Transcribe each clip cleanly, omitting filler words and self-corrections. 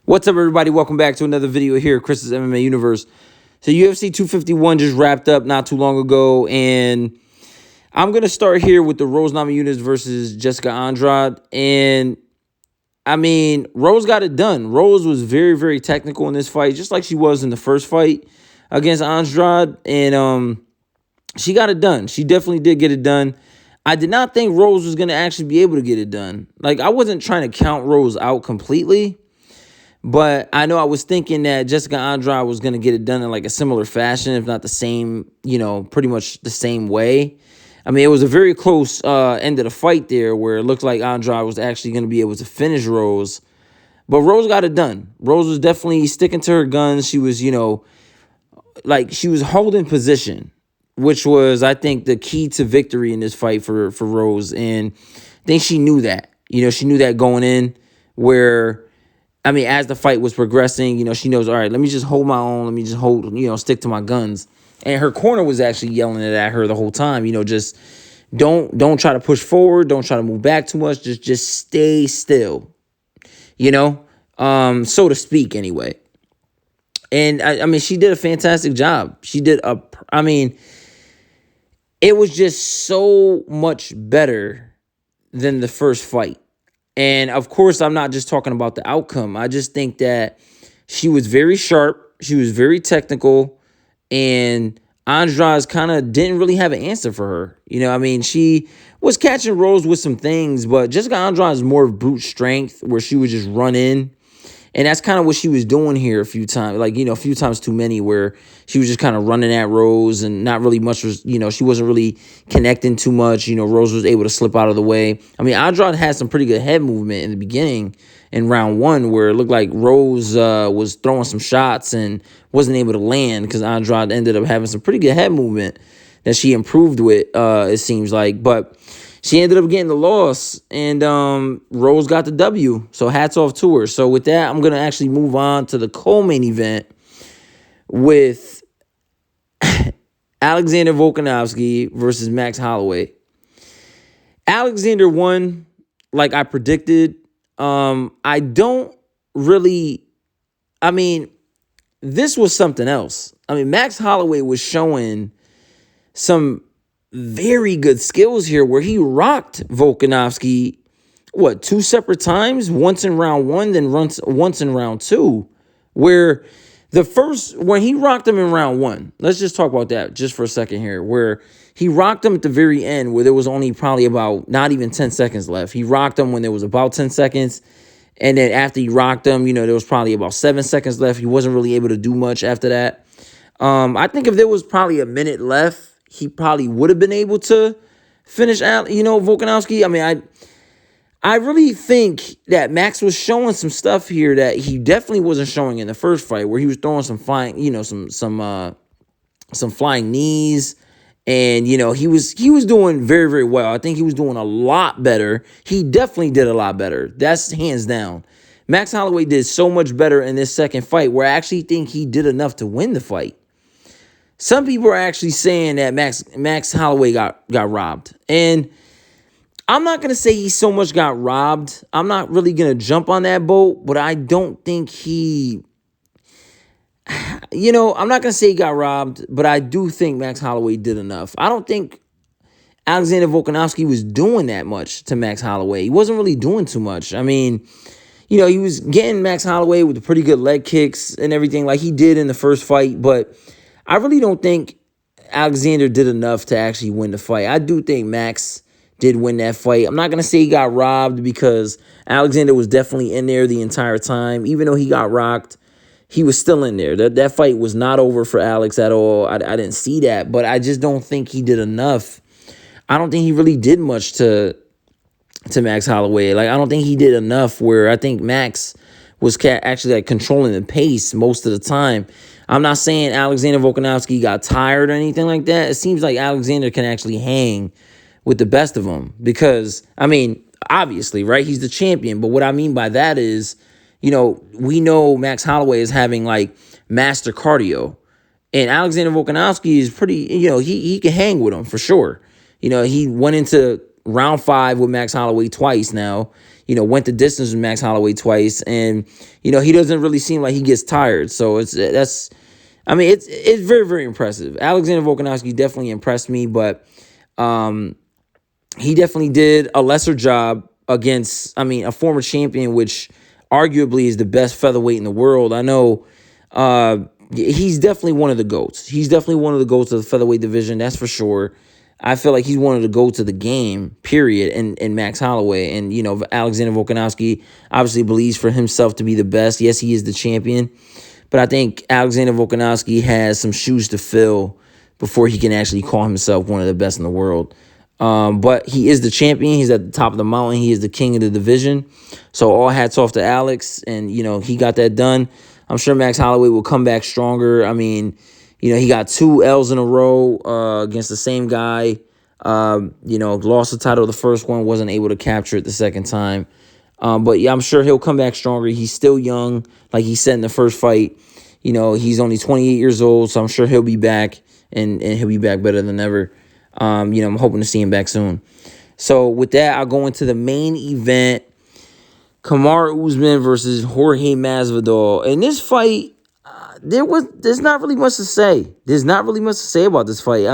What's up, everybody? Welcome back to another video here at Chris's MMA Universe. So UFC 251 just wrapped up not too long ago, and I'm going to start here with the Rose Namajunas versus Jessica Andrade. And, I mean, Rose got it done. Rose was very, very technical in this fight, just like she was in the first fight against Andrade. And she got it done. She definitely did get it done. I did not think Rose was going to actually be able to get it done. Like, I wasn't trying to count Rose out completely. But I know I was thinking that Jessica Andrade was going to get it done in like a similar fashion, if not the same, pretty much the same way. I mean, it was a very close end of the fight there where it looked like Andrade was actually going to be able to finish Rose. But Rose got it done. Rose was definitely sticking to her guns. She was, she was holding position, which was, I think, the key to victory in this fight for Rose. And I think she knew that. She knew that going in where... I mean, as the fight was progressing, she knows, all right, let me just hold my own. Let me just stick to my guns. And her corner was actually yelling it at her the whole time, just don't try to push forward. Don't try to move back too much. Just stay still, so to speak anyway. And I mean, she did a fantastic job. It was just so much better than the first fight. And, of course, I'm not just talking about the outcome. I just think that she was very sharp. She was very technical. And Andrade kind of didn't really have an answer for her. She was catching Rose with some things. But Jessica Andrade is more of brute strength where she would just run in. And that's kind of what she was doing here a few times. a few times too many where she was just kind of running at Rose and not really much was, she wasn't really connecting too much. Rose was able to slip out of the way. I mean, Andrade had some pretty good head movement in the beginning in round one where it looked like Rose was throwing some shots and wasn't able to land because Andrade ended up having some pretty good head movement that she improved with, it seems like. But she ended up getting the loss, and Rose got the W. So hats off to her. So with that, I'm going to actually move on to the co-main event with Alexander Volkanovski versus Max Holloway. Alexander won like I predicted. I don't really... this was something else. Max Holloway was showing some very good skills here where he rocked Volkanovski, two separate times? Once in round one, then once in round two. Where when he rocked him in round one, let's just talk about that just for a second here, where he rocked him at the very end where there was only probably about not even 10 seconds left. He rocked him when there was about 10 seconds. And then after he rocked him, there was probably about 7 seconds left. He wasn't really able to do much after that. I think if there was probably a minute left, he probably would have been able to finish out, Volkanovski. I really think that Max was showing some stuff here that he definitely wasn't showing in the first fight, where he was throwing some flying, some flying knees, and he was doing very, very well. I think he was doing a lot better. He definitely did a lot better. That's hands down. Max Holloway did so much better in this second fight, where I actually think he did enough to win the fight. Some people are actually saying that Max Holloway got robbed. And I'm not going to say he so much got robbed. I'm not really going to jump on that boat, but I don't think he... I'm not going to say he got robbed, but I do think Max Holloway did enough. I don't think Alexander Volkanovski was doing that much to Max Holloway. He wasn't really doing too much. He was getting Max Holloway with the pretty good leg kicks and everything like he did in the first fight, but I really don't think Alexander did enough to actually win the fight. I do think Max did win that fight. I'm not going to say he got robbed because Alexander was definitely in there the entire time. Even though he got rocked, he was still in there. That fight was not over for Alex at all. I didn't see that, but I just don't think he did enough. I don't think he really did much to Max Holloway. I don't think he did enough where I think Max was actually controlling the pace most of the time. I'm not saying Alexander Volkanovski got tired or anything like that. It seems like Alexander can actually hang with the best of them because, obviously, right, he's the champion. But what I mean by that is, we know Max Holloway is having, master cardio. And Alexander Volkanovski is pretty, he can hang with him for sure. He went into round 5 with Max Holloway twice now. Went the distance with Max Holloway twice, and he doesn't really seem like he gets tired. So it's very, very impressive. Alexander Volkanovski definitely impressed me, but he definitely did a lesser job against, a former champion, which arguably is the best featherweight in the world. I know he's definitely one of the GOATs. He's definitely one of the GOATs of the featherweight division, that's for sure. I feel like he's one of the GOATs of the game, period, in Max Holloway. And, Alexander Volkanovski obviously believes for himself to be the best. Yes, he is the champion. But I think Alexander Volkanovski has some shoes to fill before he can actually call himself one of the best in the world. But he is the champion. He's at the top of the mountain. He is the king of the division. So all hats off to Alex. And, he got that done. I'm sure Max Holloway will come back stronger. He got 2 L's in a row against the same guy. Lost the title the first one, wasn't able to capture it the second time. But yeah, I'm sure he'll come back stronger. He's still young, like he said in the first fight. He's only 28 years old, so I'm sure he'll be back, and he'll be back better than ever. I'm hoping to see him back soon. So with that, I'll go into the main event. Kamaru Usman versus Jorge Masvidal. In this fight, there's not really much to say. There's not really much to say about this fight.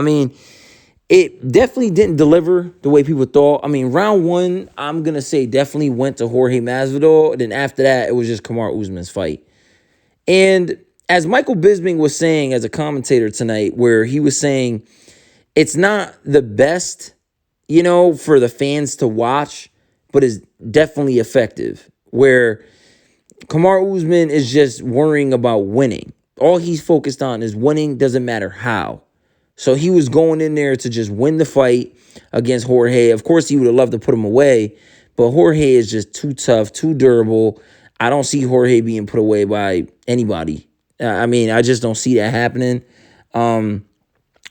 It definitely didn't deliver the way people thought. Round 1, I'm going to say definitely went to Jorge Masvidal. Then after that, it was just Kamaru Usman's fight. And as Michael Bisping was saying as a commentator tonight, where he was saying it's not the best, for the fans to watch, but it's definitely effective. Where Kamaru Usman is just worrying about winning. All he's focused on is winning, doesn't matter how. So he was going in there to just win the fight against Jorge. Of course, he would have loved to put him away, but Jorge is just too tough, too durable. I don't see Jorge being put away by anybody. I just don't see that happening. But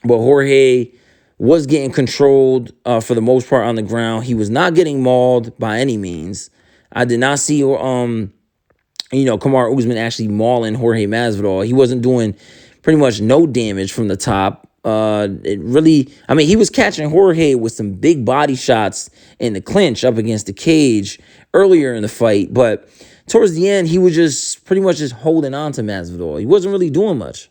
Jorge was getting controlled for the most part on the ground. He was not getting mauled by any means. I did not see Kamaru Usman actually mauling Jorge Masvidal. He wasn't doing pretty much no damage from the top. He was catching Jorge with some big body shots in the clinch up against the cage earlier in the fight. But towards the end, he was just pretty much just holding on to Masvidal. He wasn't really doing much.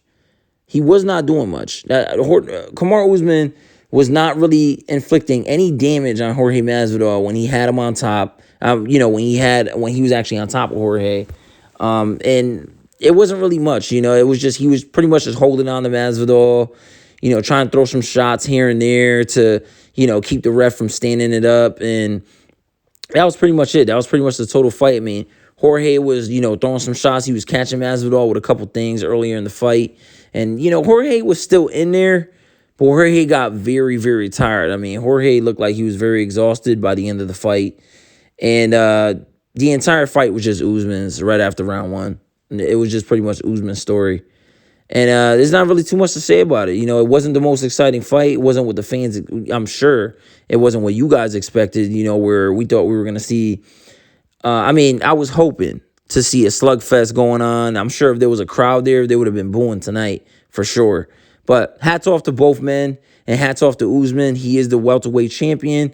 He was not doing much. Kamaru Usman was not really inflicting any damage on Jorge Masvidal when he had him on top. When he was actually on top of Jorge. And it wasn't really much, it was just, he was pretty much just holding on to Masvidal, trying to throw some shots here and there to, keep the ref from standing it up. And that was pretty much it. That was pretty much the total fight. Jorge was, throwing some shots. He was catching Masvidal with a couple things earlier in the fight. And, Jorge was still in there, but Jorge got very, very tired. Jorge looked like he was very exhausted by the end of the fight. And the entire fight was just Usman's right after round 1. It was just pretty much Usman's story. And there's not really too much to say about it. It wasn't the most exciting fight. It wasn't what the fans, I'm sure, it wasn't what you guys expected, where we thought we were going to see. I was hoping to see a slugfest going on. I'm sure if there was a crowd there, they would have been booing tonight for sure. But hats off to both men, and hats off to Usman. He is the welterweight champion.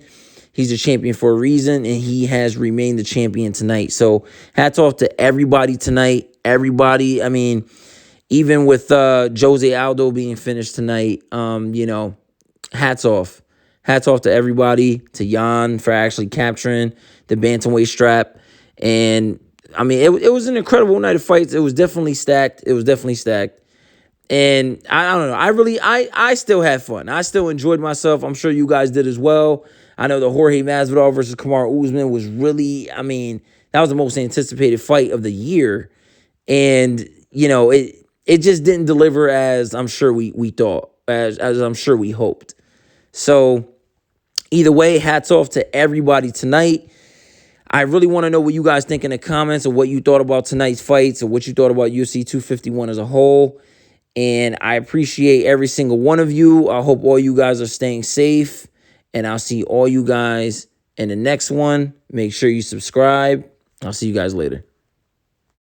He's the champion for a reason, and he has remained the champion tonight. So hats off to everybody tonight. Everybody. Even with Jose Aldo being finished tonight, hats off. Hats off to everybody, to Jan for actually capturing the bantamweight strap. And, it was an incredible night of fights. It was definitely stacked. And I don't know. I still had fun. I still enjoyed myself. I'm sure you guys did as well. I know the Jorge Masvidal versus Kamaru Usman was really, that was the most anticipated fight of the year. And, it just didn't deliver as I'm sure we thought, as I'm sure we hoped. So either way, hats off to everybody tonight. I really want to know what you guys think in the comments, or what you thought about tonight's fights, or what you thought about UFC 251 as a whole. And I appreciate every single one of you. I hope all you guys are staying safe. And I'll see all you guys in the next one. Make sure you subscribe. I'll see you guys later.